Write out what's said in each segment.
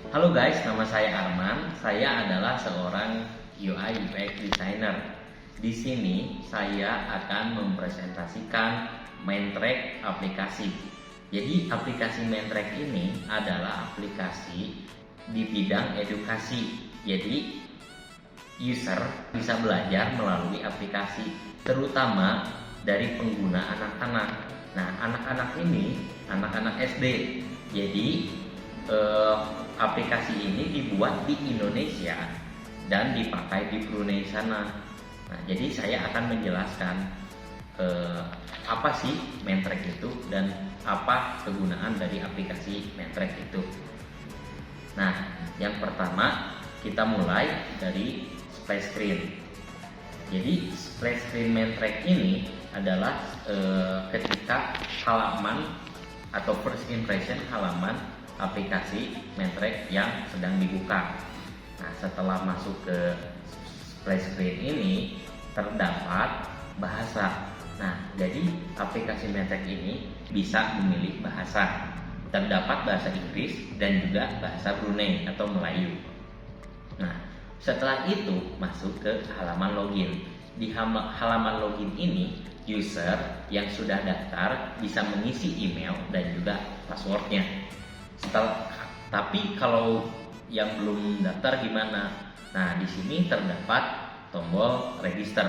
Halo guys, nama saya Arman. Saya adalah seorang UI UX designer. Di sini saya akan mempresentasikan Mentrack aplikasi. Jadi aplikasi Mentrack ini adalah aplikasi di bidang edukasi. Jadi user bisa belajar melalui aplikasi, terutama dari pengguna anak-anak. Nah, anak-anak ini anak-anak SD. Jadi aplikasi ini dibuat di Indonesia dan dipakai di Brunei sana. Nah, jadi saya akan menjelaskan apa sih Mentrack itu dan apa kegunaan dari aplikasi Mentrack itu. Nah, yang pertama kita mulai dari splash screen. Jadi splash screen Mentrack ini adalah ketika halaman atau first impression halaman aplikasi Mentrack yang sedang dibuka. Nah, setelah masuk ke splash screen ini terdapat bahasa. Nah, jadi aplikasi Mentrack ini bisa memilih bahasa. Terdapat bahasa Inggris dan juga bahasa Brunei atau Melayu. Nah, setelah itu masuk ke halaman login. Di halaman login ini user yang sudah daftar bisa mengisi email dan juga passwordnya. Tapi kalau yang belum daftar gimana? Nah, di sini terdapat tombol register.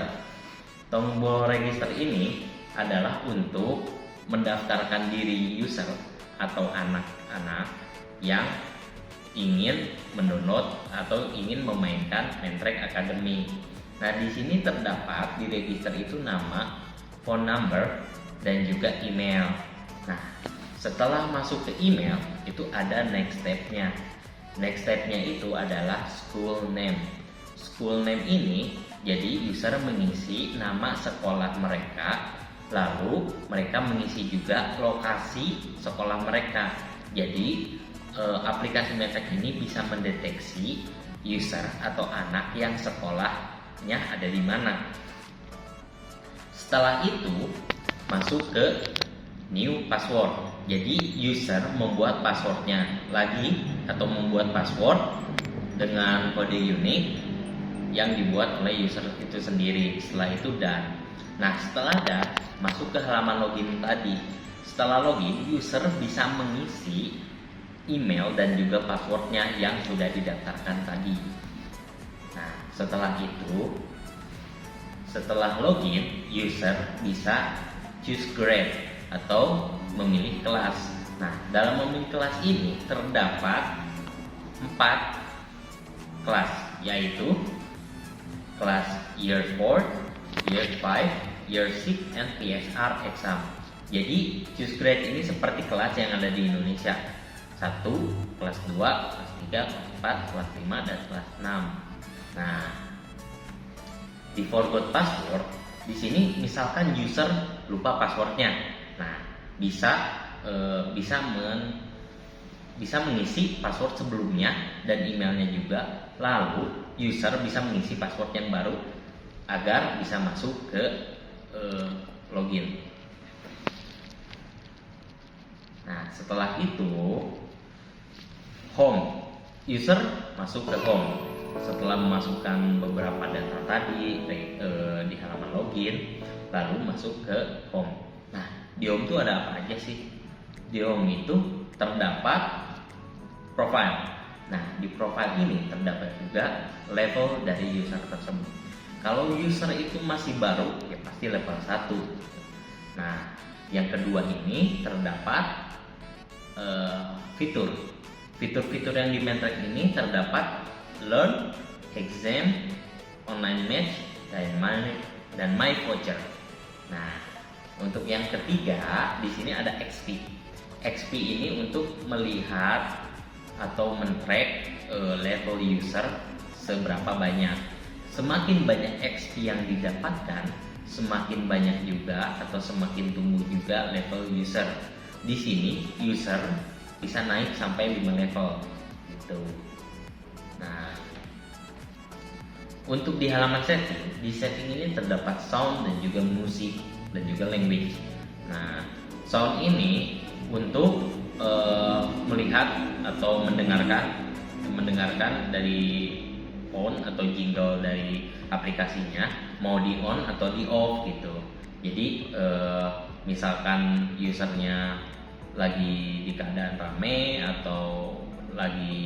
Tombol register ini adalah untuk mendaftarkan diri user atau anak-anak yang ingin mendownload atau ingin memainkan Mentrack Academy. Nah, di sini terdapat di register itu nama, phone number, dan juga email. Nah, setelah masuk ke email itu ada next step-nya. Next step-nya itu adalah school name. School name ini jadi user mengisi nama sekolah mereka, lalu mereka mengisi juga lokasi sekolah mereka. Jadi aplikasi Mentrack ini bisa mendeteksi user atau anak yang sekolahnya ada di mana. Setelah itu masuk ke new password. Jadi user membuat passwordnya lagi atau membuat password dengan kode unik yang dibuat oleh user itu sendiri. Setelah itu done. Nah, setelah done masuk ke halaman login tadi. Setelah login, user bisa mengisi email dan juga passwordnya yang sudah didaftarkan tadi. Nah, setelah login, user bisa choose grade atau memilih kelas. Nah, dalam memilih kelas ini terdapat 4 kelas, yaitu kelas Year 4, Year 5, Year 6, and PSR exam. Jadi choose grade ini seperti kelas yang ada di Indonesia. 1, kelas 2, kelas 3, kelas 4, kelas 5, dan kelas 6. Nah, di forgot password, di sini misalkan user lupa passwordnya. Nah, bisa mengisi password sebelumnya dan emailnya juga. Lalu user bisa mengisi password yang baru agar bisa masuk ke login. Nah, setelah itu home, user masuk ke home. Setelah memasukkan beberapa data tadi di halaman login, lalu masuk ke home. Nah, di home itu ada apa aja sih? Di home itu terdapat profile. Nah, di profile ini terdapat juga level dari user tersebut. Kalau user itu masih baru, ya pasti level 1. Nah, yang kedua ini terdapat fitur yang di Mentrack ini terdapat learn, exam, online match, dan my voucher. Nah, untuk yang ketiga di sini ada XP. XP ini untuk melihat atau men-track level user seberapa banyak. Semakin banyak XP yang didapatkan, semakin banyak juga atau semakin tumbuh juga level user. Di sini user bisa naik sampai 5 level gitu. Nah, untuk di halaman setting, di setting ini terdapat sound dan juga musik dan juga language. Nah, sound ini untuk melihat atau mendengarkan mendengarkan dari phone atau jingle dari aplikasinya mau di on atau di off gitu. Jadi misalkan usernya lagi di keadaan rame atau lagi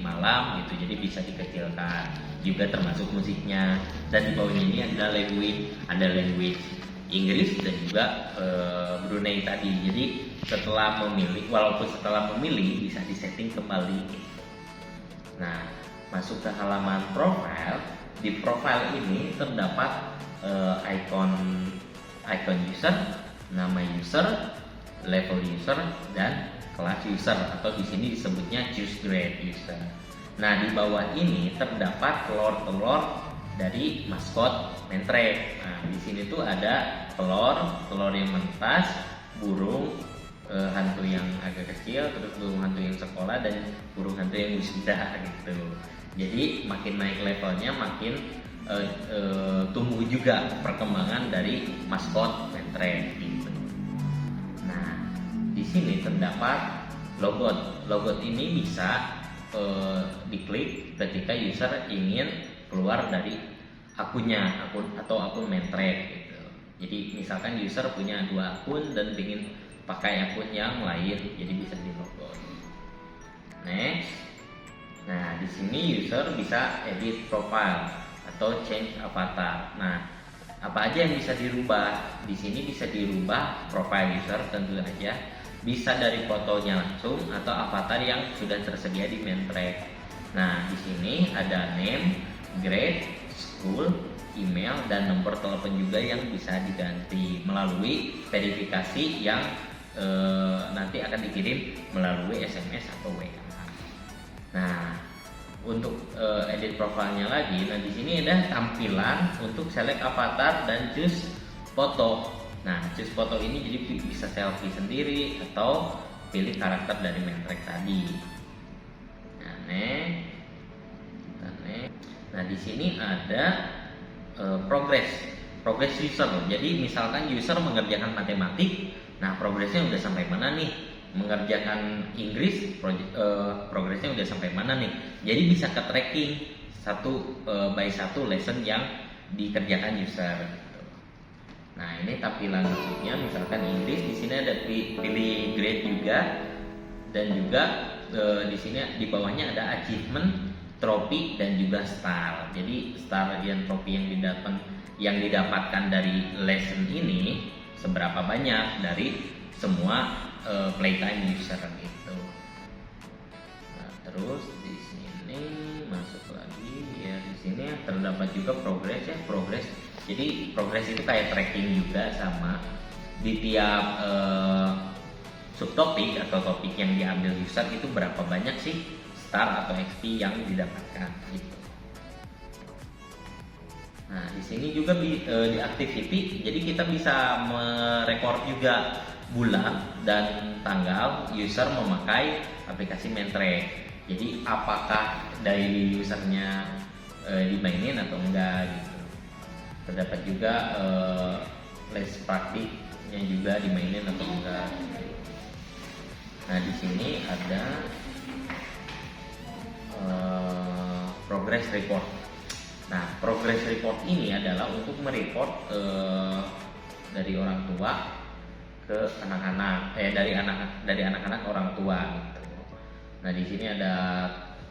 malam gitu, jadi bisa dikecilkan. Juga termasuk musiknya. Dan di bawahnya ini ada language Inggris dan juga Brunei tadi. Jadi setelah memilih bisa disetting kembali. Nah, masuk ke halaman profile. Di profile ini terdapat icon user, nama user, level user, dan kelas user, atau di sini disebutnya choose grade user. Nah, di bawah ini terdapat telur-telur dari maskot Mentrek. Nah, di sini tuh ada telur yang mentas, burung hantu yang agak kecil, terus burung hantu yang sekolah, dan burung hantu yang wisuda gitu. Jadi makin naik levelnya makin tumbuh juga perkembangan dari maskot Mentrek gitu. Nah, di sini terdapat logot. Logot ini bisa diklik ketika user ingin keluar dari akun Mentrek gitu. Jadi misalkan user punya 2 akun dan ingin pakai akun yang lain, jadi bisa di logot. Next. Nah, di sini user bisa edit profile atau change avatar. Nah, apa aja yang bisa dirubah? Di sini bisa dirubah profile user tentu saja. Bisa dari fotonya langsung atau avatar yang sudah tersedia di Mentrek. Nah, di sini ada name, grade, school, email, dan nomor telepon juga yang bisa diganti melalui verifikasi yang nanti akan dikirim melalui SMS atau WA. Nah, untuk edit profilnya lagi, nah di sini ada tampilan untuk select avatar dan choose foto. Nah, choose foto ini jadi bisa selfie sendiri atau pilih karakter dari Mentrek tadi. Nah, nah di sini ada progress user. Jadi misalkan user mengerjakan matematik, nah progresnya udah sampai mana nih? Mengerjakan Inggris, progresnya udah sampai mana nih? Jadi bisa ke tracking satu by satu lesson yang dikerjakan user. Nah, ini tampilan musiknya, misalkan Inggris, di sini ada pilih grade juga, dan juga di sini di bawahnya ada achievement, trophy, dan juga star. Jadi star dan trophy yang didapatkan dari lesson ini seberapa banyak dari semua playtime user gitu. Nah, terus di sini masuk lagi ya, di sini terdapat juga progress. Jadi progress itu kayak tracking juga, sama di tiap subtopik atau topik yang diambil user itu berapa banyak sih star atau XP yang didapatkan gitu. Nah, di sini juga di activity, jadi kita bisa merekord juga bulan dan tanggal user memakai aplikasi Mentrek. Jadi apakah daily usernya dimainin atau enggak gitu. Terdapat juga les praktiknya juga dimainin atau enggak. Nah, di sini ada progress report. Nah, progress report ini adalah untuk mereport dari orang tua ke anak-anak, dari anak-anak orang tua gitu. Nah, di sini ada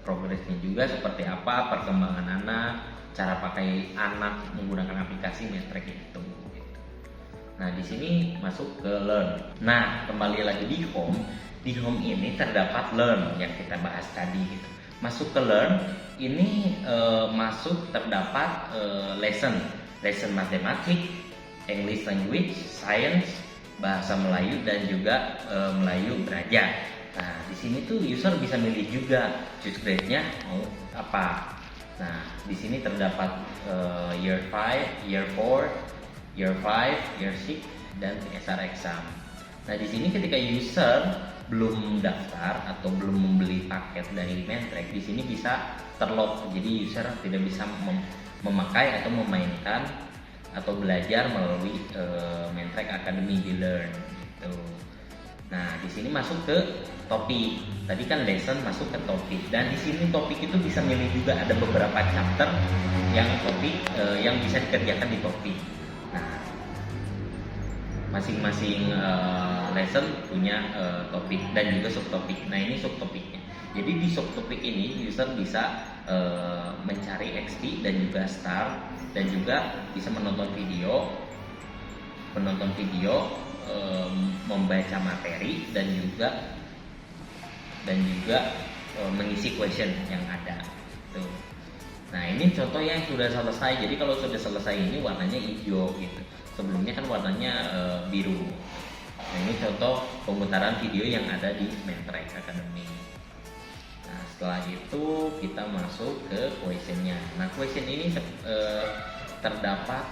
progresnya juga seperti apa perkembangan anak, cara pakai anak menggunakan aplikasi Mentrek itu. Nah, di sini masuk ke learn. Nah, kembali lagi di home. Di home ini terdapat learn yang kita bahas tadi gitu. Masuk ke learn ini terdapat lesson matematik, English language, science, bahasa Melayu, dan juga Melayu Braja. Nah, di sini tuh user bisa milih juga choose grade-nya mau apa. Nah, di sini terdapat year 5, year 4, year 5, year 6, dan SR exam. Nah, di sini ketika user belum daftar atau belum membeli paket dari Mentrek, di sini bisa terlock. Jadi user tidak bisa memakai atau memainkan atau belajar melalui Mentrek Academy di Learn gitu. Nah, di sini masuk ke topik. Tadi kan lesson masuk ke topik, dan di sini topik itu bisa milih juga, ada beberapa chapter yang topik yang bisa dikerjakan di topik. Nah, masing-masing lesson punya topik dan juga subtopik. Nah, ini subtopiknya. Jadi di subtopik ini user bisa mencari XP dan juga start, dan juga bisa menonton video, membaca materi, dan juga mengisi question yang ada. Tuh. Nah, ini contoh yang sudah selesai. Jadi kalau sudah selesai ini warnanya hijau gitu. Sebelumnya kan warnanya biru. Nah, ini contoh pemutaran video yang ada di Mentrek Academy. Nah, setelah itu kita masuk ke questionnya. Nah, question ini terdapat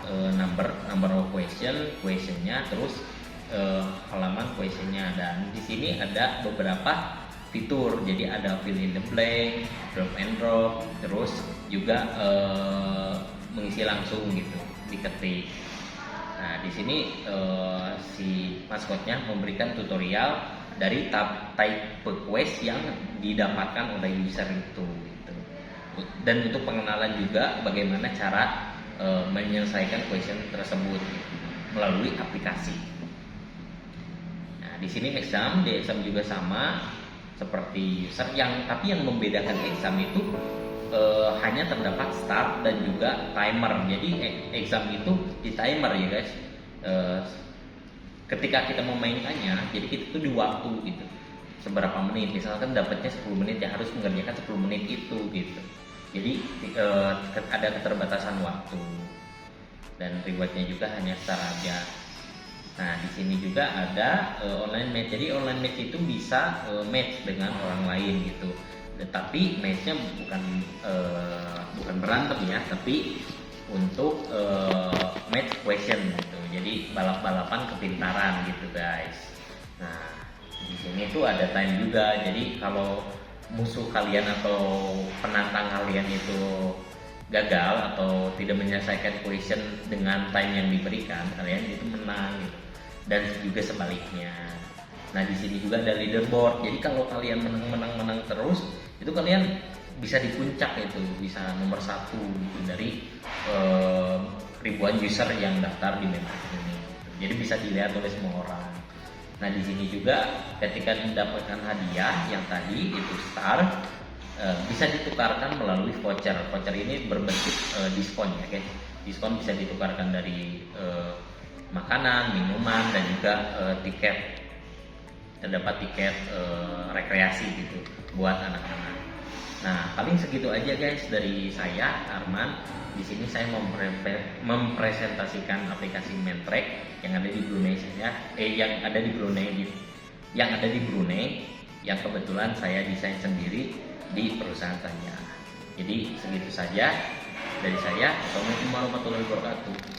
number of questionnya, terus halaman questionnya, dan di sini ada beberapa fitur. Jadi ada fill in the blank, drop and drop, terus juga mengisi langsung gitu, diketik. Nah, di sini si maskotnya memberikan tutorial dari type quest yang didapatkan oleh user itu gitu. Dan untuk pengenalan juga bagaimana cara menyelesaikan question tersebut gitu, melalui aplikasi. Nah, di sini exam juga sama seperti user, tapi yang membedakan exam itu hanya terdapat start dan juga timer. Jadi exam itu di timer ya guys. Ketika kita memainkannya, jadi kita itu di waktu gitu, seberapa menit. Misalkan dapatnya 10 menit, ya harus mengerjakan 10 menit itu gitu. Jadi ada keterbatasan waktu, dan rewardnya juga hanya seraja. Nah, di sini juga ada online match. Jadi online match itu bisa match dengan orang lain gitu. Tetapi matchnya bukan berantem ya, tapi untuk match question gitu. Jadi balap-balapan kepintaran gitu guys. Nah, di sini tuh ada time juga. Jadi kalau musuh kalian atau penantang kalian itu gagal atau tidak menyelesaikan question dengan time yang diberikan, kalian itu menang gitu. Dan juga sebaliknya. Nah, di sini juga ada leaderboard. Jadi kalau kalian menang terus, itu kalian bisa di puncak, itu bisa nomor 1 gitu, dari ribuan user yang daftar di Mentrek ini. Jadi bisa dilihat oleh semua orang. Nah, di sini juga ketika mendapatkan hadiah yang tadi itu star, bisa ditukarkan melalui voucher. Voucher ini berbentuk diskon ya guys. Diskon bisa ditukarkan dari makanan, minuman, dan juga tiket. Terdapat tiket rekreasi gitu buat anak-anak. Nah, paling segitu aja guys dari saya, Arman. Di sini saya mempresentasikan aplikasi Mentrek yang ada di Brunei yang kebetulan saya desain sendiri di perusahaan saya. Jadi segitu saja dari saya. Assalamualaikum warahmatullahi wabarakatuh.